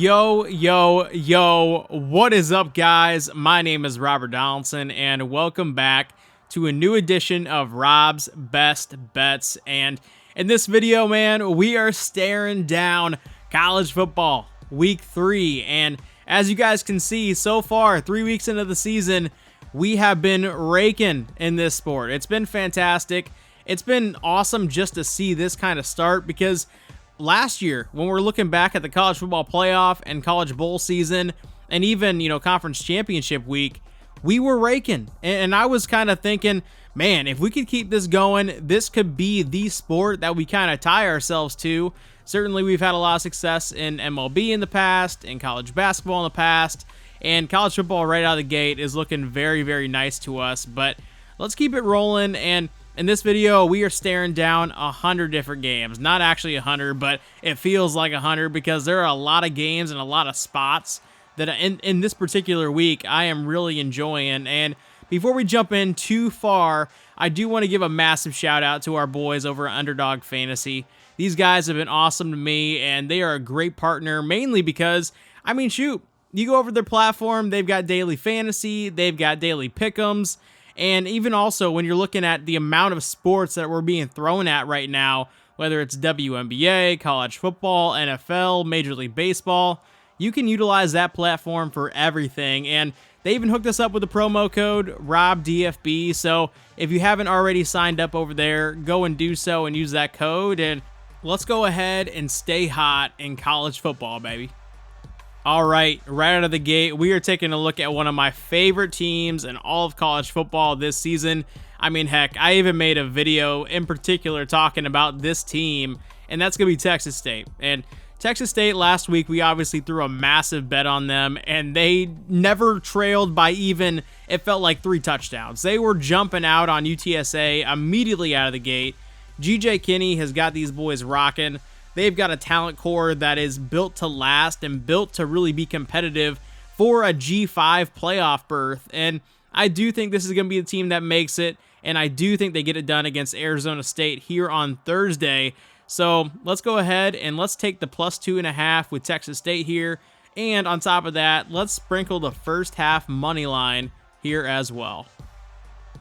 Yo, what is up, guys? My name is Robert Donaldson, and welcome back to a new edition of Rob's Best Bets. And in this video, man, we are staring down college football week 3. And as you guys can see, so far, 3 weeks into the season, we have been raking in this sport. It's been fantastic. It's been awesome just to see this kind of start because last year, when we're looking back at the college football playoff and college bowl season and even, conference championship week, we were raking. And I was kind of thinking, man, if we could keep this going, this could be the sport that we kind of tie ourselves to. Certainly, we've had a lot of success in MLB in the past, in college basketball in the past, and college football right out of the gate is looking very, very nice to us. But let's keep it rolling. And in this video, we are staring down 100 different games. Not actually 100, but it feels like 100 because there are a lot of games and a lot of spots that in this particular week I am really enjoying. And before we jump in too far, I do want to give a massive shout out to our boys over at Underdog Fantasy. These guys have been awesome to me, and they are a great partner, mainly because, shoot, you go over their platform, they've got daily fantasy, they've got daily pick'ems. And even also when you're looking at the amount of sports that we're being thrown at right now, whether it's WNBA, college football, NFL, Major League Baseball, you can utilize that platform for everything. And they even hooked us up with the promo code ROBDFB. So if you haven't already signed up over there, go and do so and use that code. And let's go ahead and stay hot in college football, baby. All right out of the gate, we are taking a look at one of my favorite teams in all of college football this season. Heck, I even made a video in particular talking about this team, and that's going to be Texas State. And Texas State last week, we obviously threw a massive bet on them, and they never trailed by even, it felt like 3 touchdowns. They were jumping out on UTSA immediately out of the gate. G.J. Kinney has got these boys rocking. They've got a talent core that is built to last and built to really be competitive for a G5 playoff berth. And I do think this is going to be the team that makes it, and I do think they get it done against Arizona State here on Thursday. So let's go ahead and let's take the +2.5 with Texas State here. And on top of that, let's sprinkle the first half money line here as well.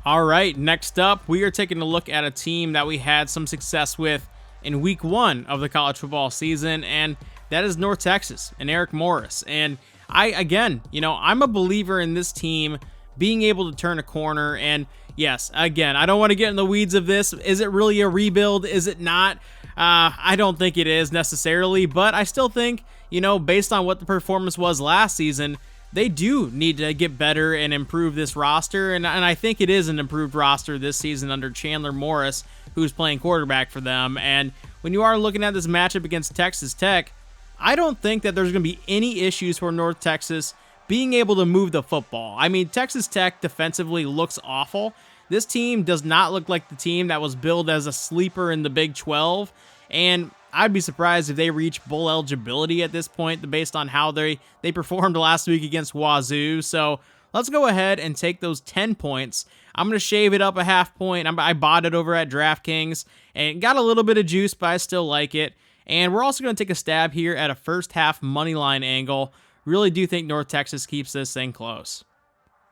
All right, next up, we are taking a look at a team that we had some success with in week 1 of the college football season, and that is North Texas and Eric Morris. And I'm a believer in this team being able to turn a corner. And yes, again, I don't want to get in the weeds of this. Is it really a rebuild? Is it not? I don't think it is necessarily, but I still think, based on what the performance was last season, they do need to get better and improve this roster. And I think it is an improved roster this season under Chandler Morris, who's playing quarterback for them. And when you are looking at this matchup against Texas Tech, I don't think that there's going to be any issues for North Texas being able to move the football. Texas Tech defensively looks awful. This team does not look like the team that was billed as a sleeper in the Big 12. And I'd be surprised if they reach bowl eligibility at this point based on how they performed last week against Wazoo. So let's go ahead and take those 10 points. I'm going to shave it up a half point. I bought it over at DraftKings and got a little bit of juice, but I still like it. And we're also going to take a stab here at a first half money line angle. Really do think North Texas keeps this thing close.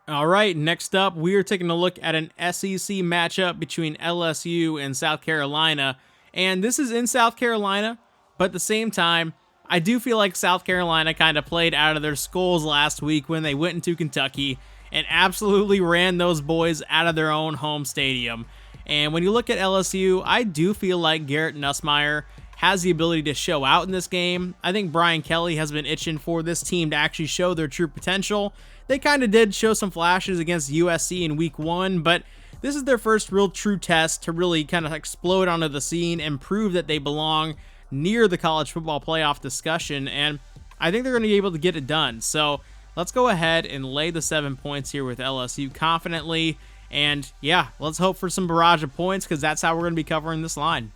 All right, next up, we are taking a look at an SEC matchup between LSU and South Carolina. And this is in South Carolina, but at the same time, I do feel like South Carolina kind of played out of their skulls last week when they went into Kentucky and absolutely ran those boys out of their own home stadium. And when you look at LSU, I do feel like Garrett Nussmeier has the ability to show out in this game. I think Brian Kelly has been itching for this team to actually show their true potential. They kind of did show some flashes against USC in week 1, but this is their first real true test to really kind of explode onto the scene and prove that they belong near the college football playoff discussion. And I think they're going to be able to get it done. So let's go ahead and lay the 7 points here with LSU confidently. And yeah, let's hope for some barrage of points because that's how we're going to be covering this line.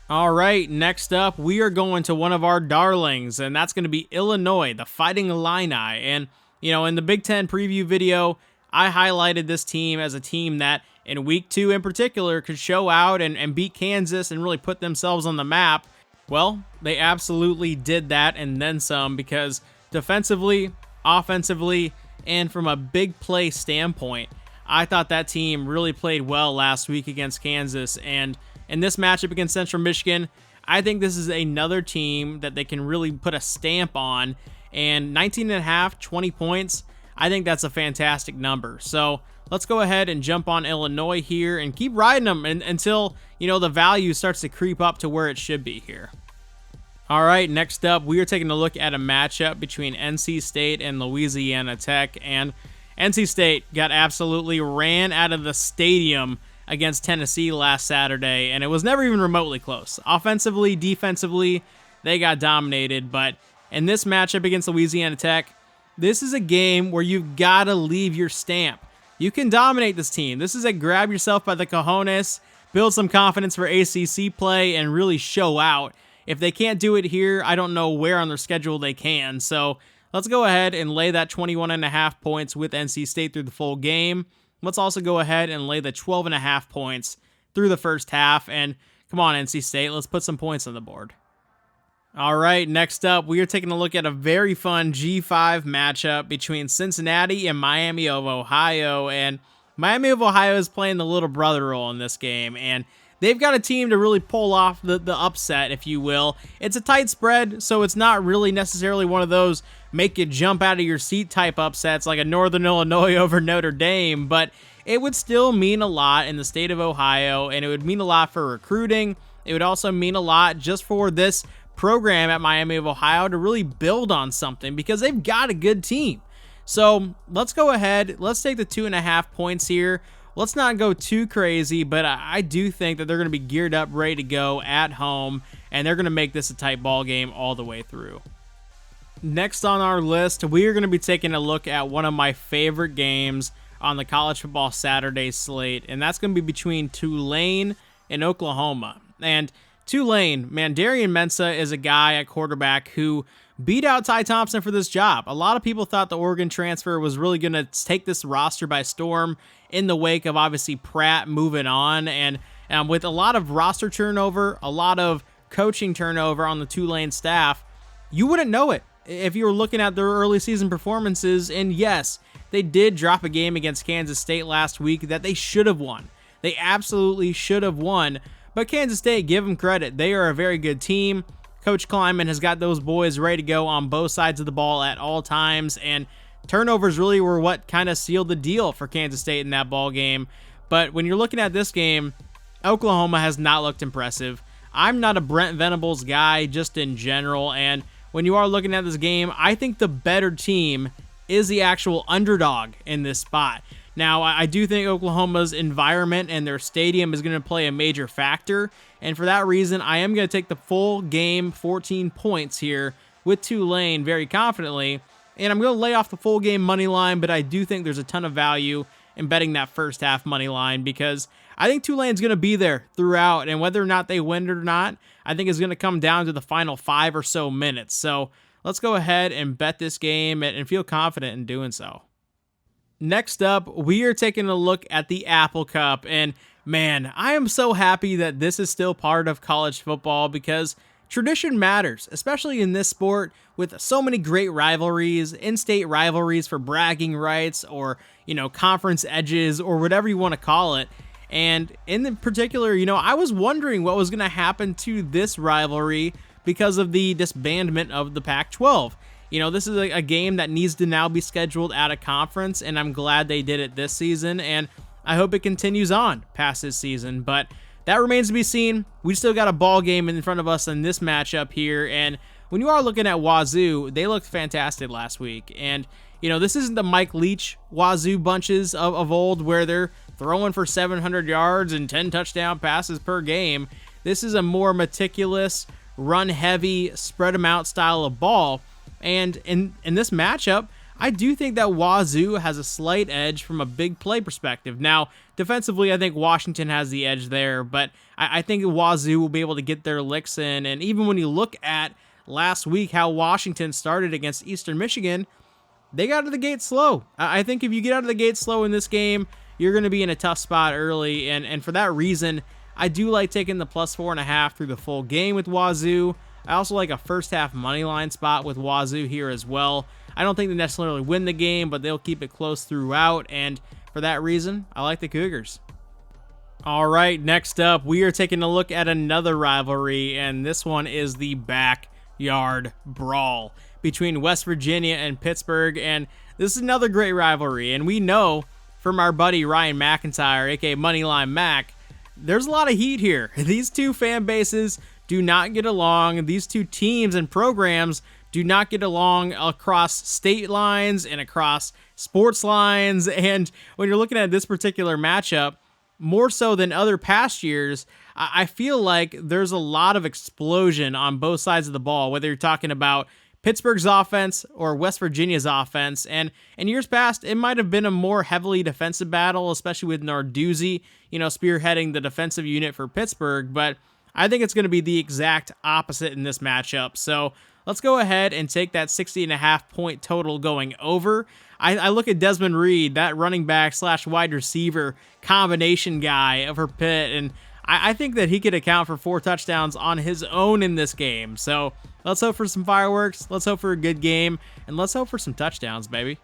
All right, next up, we are going to one of our darlings, and that's going to be Illinois, the Fighting Illini. And, in the Big Ten preview video, I highlighted this team as a team that in week 2 in particular could show out and beat Kansas and really put themselves on the map. Well, they absolutely did that and then some, because defensively, offensively, and from a big play standpoint, I thought that team really played well last week against Kansas. And in this matchup against Central Michigan, I think this is another team that they can really put a stamp on. And 19.5, 20 points, I think that's a fantastic number. So let's go ahead and jump on Illinois here and keep riding them until, the value starts to creep up to where it should be here. All right, next up, we are taking a look at a matchup between NC State and Louisiana Tech, and NC State got absolutely ran out of the stadium against Tennessee last Saturday, and it was never even remotely close. Offensively, defensively, they got dominated, but in this matchup against Louisiana Tech, this is a game where you've got to leave your stamp. You can dominate this team. This is a grab yourself by the cojones, build some confidence for ACC play, and really show out. If they can't do it here, I don't know where on their schedule they can. So let's go ahead and lay that 21.5 points with NC State through the full game. Let's also go ahead and lay the 12.5 points through the first half. And come on, NC State, let's put some points on the board. All right, next up, we are taking a look at a very fun G5 matchup between Cincinnati and Miami of Ohio. And Miami of Ohio is playing the little brother role in this game, and they've got a team to really pull off the upset, if you will. It's a tight spread, so it's not really necessarily one of those make you jump out of your seat type upsets like a Northern Illinois over Notre Dame, but it would still mean a lot in the state of Ohio, and it would mean a lot for recruiting. It would also mean a lot just for this program at Miami of Ohio to really build on something, because they've got a good team. So let's go ahead. Let's take the 2.5 points here. Let's not go too crazy, but I do think that they're going to be geared up, ready to go at home, and they're going to make this a tight ball game all the way through. Next on our list, we are going to be taking a look at one of my favorite games on the college football Saturday slate, and that's going to be between Tulane and Oklahoma. And Tulane, man, Darian Mensah is a guy at quarterback who beat out Ty Thompson for this job. A lot of people thought the Oregon transfer was really going to take this roster by storm in the wake of obviously Pratt moving on, and with a lot of roster turnover, a lot of coaching turnover on the Tulane staff, you wouldn't know it if you were looking at their early season performances. And yes, they did drop a game against Kansas State last week that they should have won. They absolutely should have won, but Kansas State, give them credit. They are a very good team. Coach Kleiman has got those boys ready to go on both sides of the ball at all times, and turnovers really were what kind of sealed the deal for Kansas State in that ball game. But when you're looking at this game, Oklahoma has not looked impressive. I'm not a Brent Venables guy just in general, and when you are looking at this game, I think the better team is the actual underdog in this spot. Now, I do think Oklahoma's environment and their stadium is going to play a major factor, and for that reason, I am going to take the full game 14 points here with Tulane very confidently, and I'm going to lay off the full game money line, but I do think there's a ton of value in betting that first half money line, because I think Tulane's going to be there throughout, and whether or not they win it or not, I think it's going to come down to the final 5 or so minutes. So let's go ahead and bet this game and feel confident in doing so. Next up, we are taking a look at the Apple Cup, and man, I am so happy that this is still part of college football, because tradition matters, especially in this sport with so many great rivalries, in-state rivalries for bragging rights or, conference edges or whatever you want to call it. And in particular, I was wondering what was going to happen to this rivalry because of the disbandment of the Pac-12. This is a game that needs to now be scheduled at a conference, and I'm glad they did it this season, and I hope it continues on past this season, but that remains to be seen. We still got a ball game in front of us in this matchup here, and when you are looking at Wazoo, they looked fantastic last week, and this isn't the Mike Leach Wazoo bunches of old where they're throwing for 700 yards and 10 touchdown passes per game. This is a more meticulous, run-heavy, spread them out style of ball. And in this matchup, I do think that Wazoo has a slight edge from a big play perspective. Now, defensively, I think Washington has the edge there, but I think Wazoo will be able to get their licks in. And even when you look at last week how Washington started against Eastern Michigan, they got out of the gate slow. I think if you get out of the gate slow in this game, you're going to be in a tough spot early. And for that reason, I do like taking the plus 4.5 through the full game with Wazoo. I also like a first half money line spot with Wazoo here as well. I don't think they necessarily win the game, but they'll keep it close throughout, and for that reason, I like the Cougars. All right, next up, we are taking a look at another rivalry, and this one is the backyard brawl between West Virginia and Pittsburgh, and this is another great rivalry, and we know from our buddy Ryan McIntyre, aka Moneyline Mac, there's a lot of heat here. These two fan bases do not get along. These two teams and programs do not get along across state lines and across sports lines, and when you're looking at this particular matchup, more so than other past years, I feel like there's a lot of explosion on both sides of the ball, whether you're talking about Pittsburgh's offense or West Virginia's offense. And in years past, it might have been a more heavily defensive battle, especially with Narduzzi, spearheading the defensive unit for Pittsburgh. But I think it's going to be the exact opposite in this matchup. So let's go ahead and take that 60.5 point total going over. I look at Desmond Reed, that running back / wide receiver combination guy for Pitt, and I think that he could account for 4 touchdowns on his own in this game. So let's hope for some fireworks, let's hope for a good game, and let's hope for some touchdowns, baby.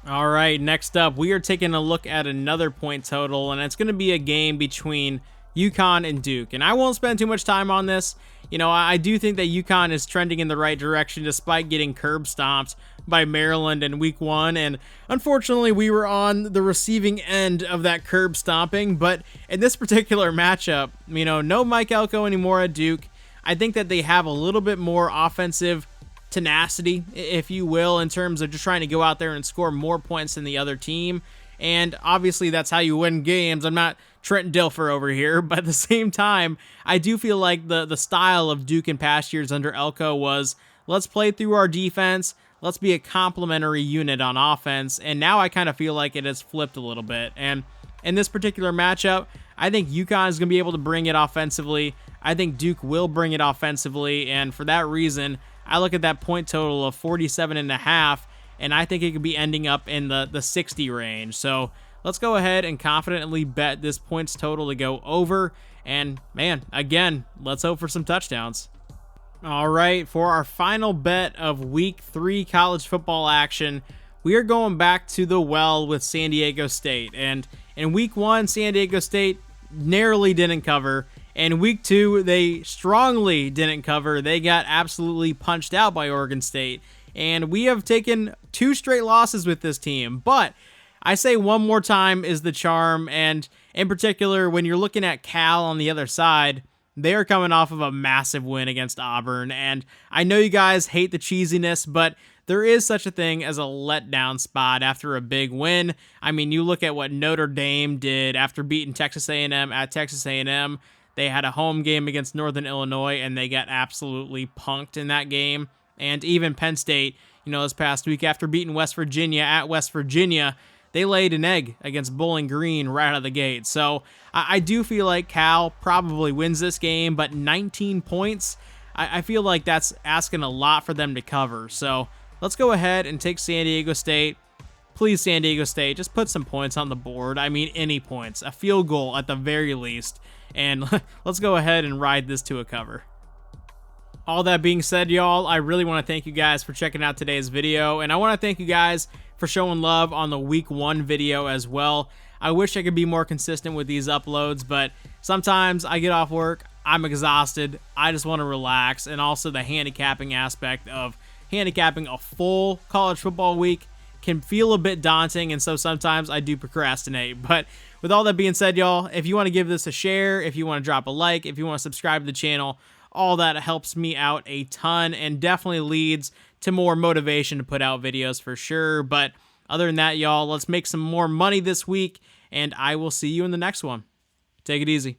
All right, next up, we are taking a look at another point total, and it's going to be a game between UConn and Duke. And I won't spend too much time on this. I do think that UConn is trending in the right direction despite getting curb stomped by Maryland in week 1. And unfortunately, we were on the receiving end of that curb stomping. But in this particular matchup, no Mike Elko anymore at Duke. I think that they have a little bit more offensive tenacity, if you will, in terms of just trying to go out there and score more points than the other team. And obviously, that's how you win games. I'm not Trent Dilfer over here, but at the same time, I do feel like the style of Duke in past years under Elko was, let's play through our defense, let's be a complementary unit on offense, and now I kind of feel like it has flipped a little bit. And in this particular matchup, I think UConn is going to be able to bring it offensively. I think Duke will bring it offensively, and for that reason, I look at that point total of 47.5, and I think it could be ending up in the 60 range. So let's go ahead and confidently bet this points total to go over. And man, again, let's hope for some touchdowns. All right, for our final bet of week 3 college football action, we are going back to the well with San Diego State. And in week 1, San Diego State narrowly didn't cover. And week 2, they strongly didn't cover. They got absolutely punched out by Oregon State. And we have taken 2 straight losses with this team. But I say one more time is the charm. And in particular, when you're looking at Cal on the other side, they are coming off of a massive win against Auburn. And I know you guys hate the cheesiness, but there is such a thing as a letdown spot after a big win. I mean, you look at what Notre Dame did after beating Texas A&M at Texas A&M. They had a home game against Northern Illinois, and they got absolutely punked in that game. And even Penn State, this past week after beating West Virginia at West Virginia, they laid an egg against Bowling Green right out of the gate. So I do feel like Cal probably wins this game, but 19 points, I feel like that's asking a lot for them to cover. So let's go ahead and take San Diego State. Please, San Diego State, just put some points on the board. I mean, any points, a field goal at the very least. And let's go ahead and ride this to a cover. All that being said, y'all, I really want to thank you guys for checking out today's video, and I want to thank you guys for showing love on the week 1 video as well. I wish I could be more consistent with these uploads, but sometimes I get off work, I'm exhausted, I just want to relax, and also the handicapping aspect of handicapping a full college football week can feel a bit daunting, and so sometimes I do procrastinate. But with all that being said, y'all, if you want to give this a share, if you want to drop a like, if you want to subscribe to the channel, all that helps me out a ton and definitely leads to more motivation to put out videos for sure. But other than that, y'all, let's make some more money this week, and I will see you in the next one. Take it easy.